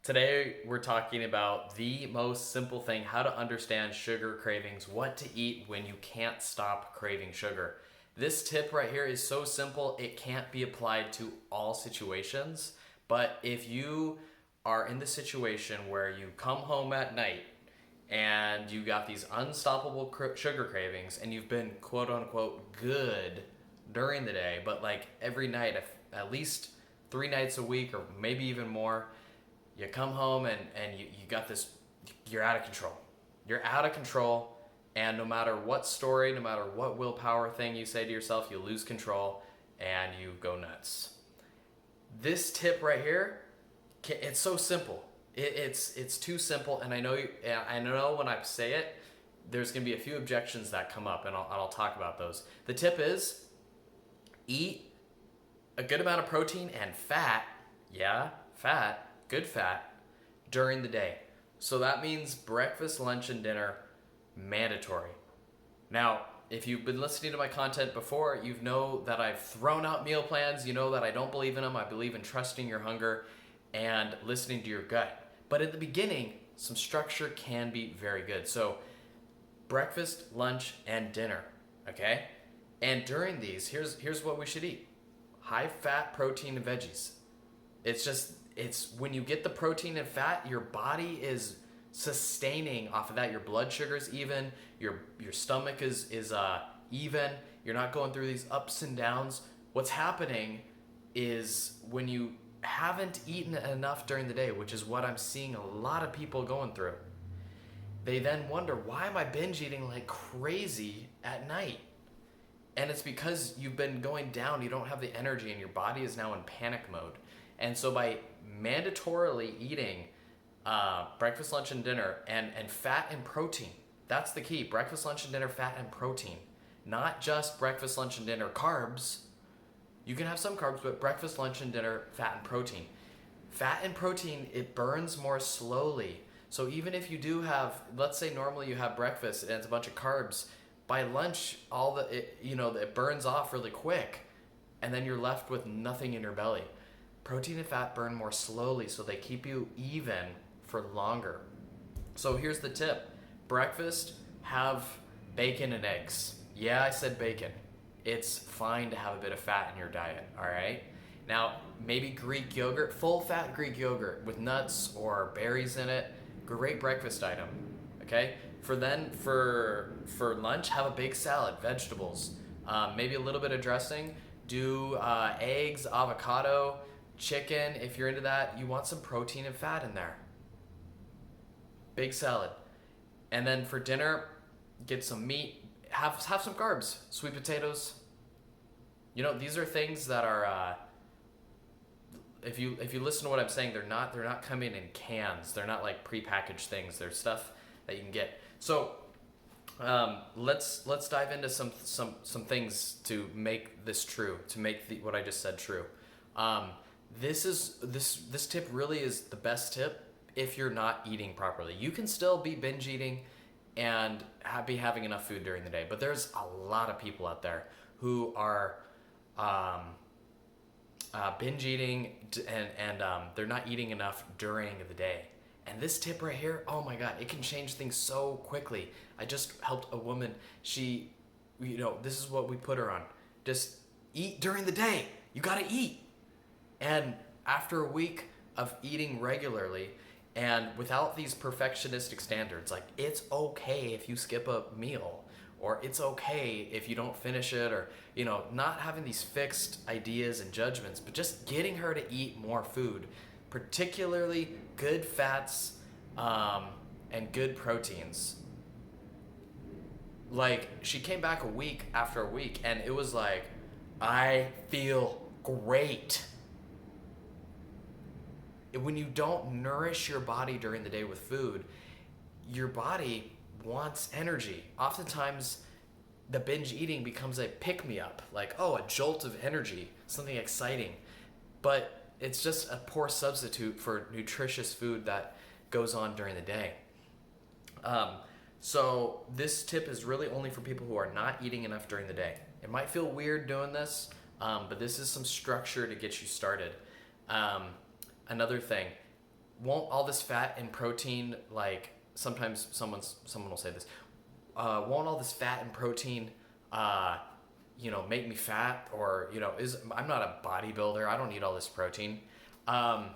Today, we're talking about the most simple thing, how to understand sugar cravings, what to eat when you can't stop craving sugar. This tip right here is so simple, it can't be applied to all situations. But if you are in the situation where you come home at night and you got these unstoppable sugar cravings and you've been quote unquote good during the day, but like every night, at least 3 nights a week or maybe even more, you come home and you got this, you're out of control. You're out of control, and no matter what story, no matter what willpower thing you say to yourself, you lose control and you go nuts. This tip right here, it's so simple. It's too simple, and I know when I say it, there's gonna be a few objections that come up, and I'll talk about those. The tip is eat a good amount of protein and fat. Yeah, fat, good fat, during the day. So that means breakfast, lunch, and dinner mandatory. Now, if you've been listening to my content before, you know that I've thrown out meal plans. You know that I don't believe in them. I believe in trusting your hunger and listening to your gut. But at the beginning, some structure can be very good. So breakfast, lunch, and dinner, okay? And during these, here's what we should eat. High fat, protein, and veggies. It's when you get the protein and fat, your body is sustaining off of that. Your blood sugar's even, your stomach is even. You're not going through these ups and downs. What's happening is when you haven't eaten enough during the day, which is what I'm seeing a lot of people going through, they then wonder, why am I binge eating like crazy at night? And it's because you've been going down, you don't have the energy, and your body is now in panic mode. And so by mandatorily eating breakfast, lunch, and dinner, and fat and protein, that's the key. Breakfast, lunch, and dinner, fat and protein. Not just breakfast, lunch, and dinner carbs. You can have some carbs, but breakfast, lunch, and dinner, fat and protein. Fat and protein, it burns more slowly. So even if you do have, let's say normally you have breakfast and it's a bunch of carbs, by lunch, it burns off really quick, and then you're left with nothing in your belly. Protein and fat burn more slowly, so they keep you even for longer. So here's the tip. Breakfast, have bacon and eggs. Yeah, I said bacon. It's fine to have a bit of fat in your diet, all right? Now, maybe Greek yogurt, full-fat Greek yogurt with nuts or berries in it. Great breakfast item, okay? For lunch, have a big salad, vegetables, maybe a little bit of dressing. Do eggs, avocado, chicken. If you're into that, you want some protein and fat in there. Big salad. And then for dinner, get some meat. Have some carbs, sweet potatoes. These are things that are. If you listen to what I'm saying, they're not coming in cans. They're not like prepackaged things. They're stuff that you can get. So let's dive into some things to make this true, to make what I just said true. This tip really is the best tip if you're not eating properly. You can still be binge eating and be having enough food during the day, but there's a lot of people out there who are binge eating and they're not eating enough during the day. And this tip right here, oh my God, it can change things so quickly. I just helped a woman. She, this is what we put her on. Just eat during the day. You gotta eat. And after a week of eating regularly and without these perfectionistic standards, like it's okay if you skip a meal, or it's okay if you don't finish it, or, not having these fixed ideas and judgments, but just getting her to eat more food, particularly good fats and good proteins. Like, she came back a week after a week, and it was like, I feel great. When you don't nourish your body during the day with food, your body wants energy. Oftentimes, the binge eating becomes a pick-me-up, like, a jolt of energy, something exciting. But it's just a poor substitute for nutritious food that goes on during the day. So this tip is really only for people who are not eating enough during the day. It might feel weird doing this, but this is some structure to get you started. Another thing, won't all this fat and protein, like sometimes someone will say this, won't all this fat and protein, make me fat? Or, I'm not a bodybuilder, I don't need all this protein. Um,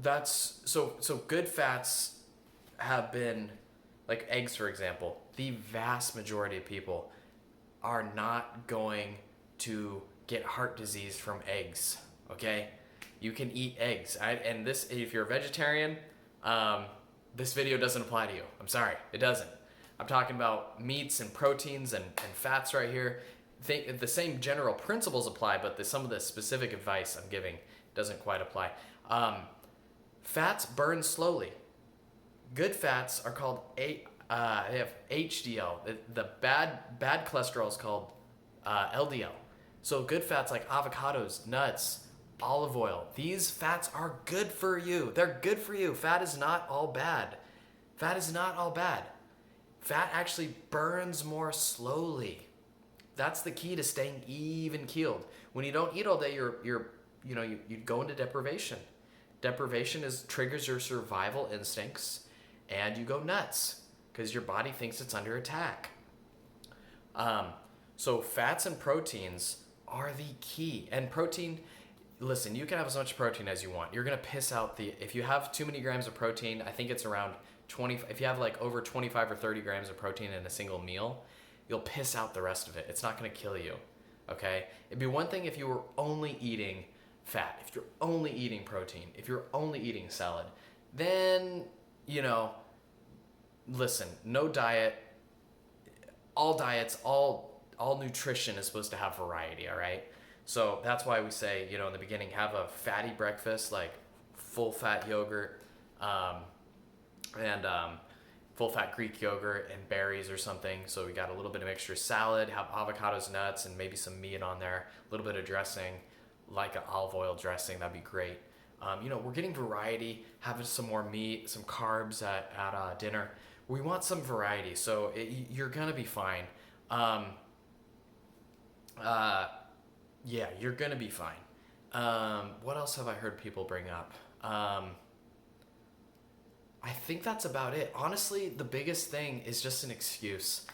that's so good fats have been, like eggs for example, the vast majority of people are not going to get heart disease from eggs. Okay, you can eat eggs. And this, if you're a vegetarian, this video doesn't apply to you. I'm sorry, it doesn't. I'm talking about meats and proteins and fats right here. The same general principles apply, but some of the specific advice I'm giving doesn't quite apply. Fats burn slowly. Good fats are called they have HDL. The bad cholesterol is called LDL. So good fats like avocados, nuts, olive oil. These fats are good for you. They're good for you. Fat is not all bad. Fat is not all bad. Fat actually burns more slowly. That's the key to staying even keeled. When you don't eat all day, you go into deprivation. Deprivation triggers your survival instincts, and you go nuts because your body thinks it's under attack. So fats and proteins are the key. And protein, listen, you can have as much protein as you want. You're gonna piss out if you have too many grams of protein, I think it's around 20, if you have like over 25 or 30 grams of protein in a single meal, you'll piss out the rest of it. It's not gonna kill you, okay? It'd be one thing if you were only eating fat, if you're only eating protein, if you're only eating salad, then, listen, no diet, all diets, all nutrition is supposed to have variety, all right? So that's why we say, in the beginning, have a fatty breakfast, like full fat yogurt, and full fat Greek yogurt and berries or something. So we got a little bit of extra salad, have avocados, nuts, and maybe some meat on there, a little bit of dressing, like an olive oil dressing, that'd be great. We're getting variety, having some more meat, some carbs at dinner. We want some variety, so you're gonna be fine. Yeah, you're gonna be fine. What else have I heard people bring up? I think that's about it. Honestly, the biggest thing is just an excuse.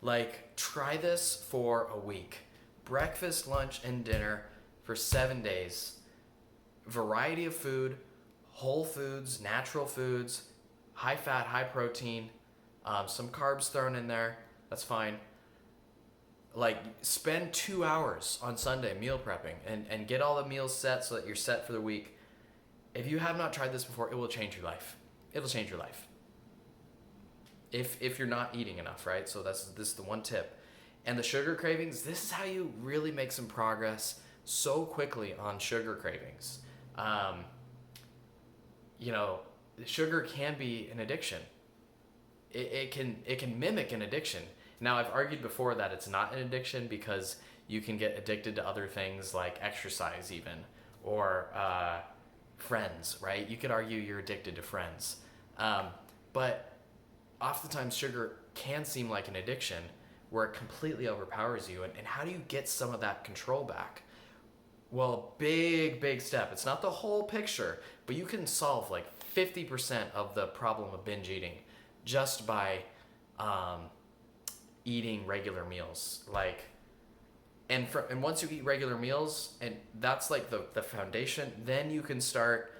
Like, try this for a week. Breakfast, lunch, and dinner for 7 days. Variety of food, whole foods, natural foods, high fat, high protein, some carbs thrown in there. That's fine. Like, spend 2 hours on Sunday meal prepping and get all the meals set so that you're set for the week. If you have not tried this before, it will change your life. It'll change your life. If you're not eating enough, right? So this is the one tip. And the sugar cravings, this is how you really make some progress so quickly on sugar cravings. Sugar can be an addiction. It can mimic an addiction. Now, I've argued before that it's not an addiction because you can get addicted to other things like exercise even, or friends, right? You could argue you're addicted to friends. But oftentimes sugar can seem like an addiction where it completely overpowers you. And how do you get some of that control back? Well, big step. It's not the whole picture, but you can solve like 50% of the problem of binge eating just by eating regular meals. And once you eat regular meals, and that's like the foundation, then you can start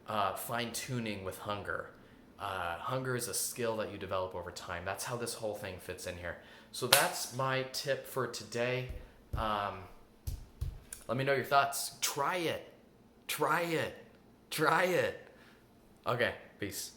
fine-tuning with hunger. Hunger is a skill that you develop over time. That's how this whole thing fits in here. So that's my tip for today. Let me know your thoughts. Try it. Okay, peace.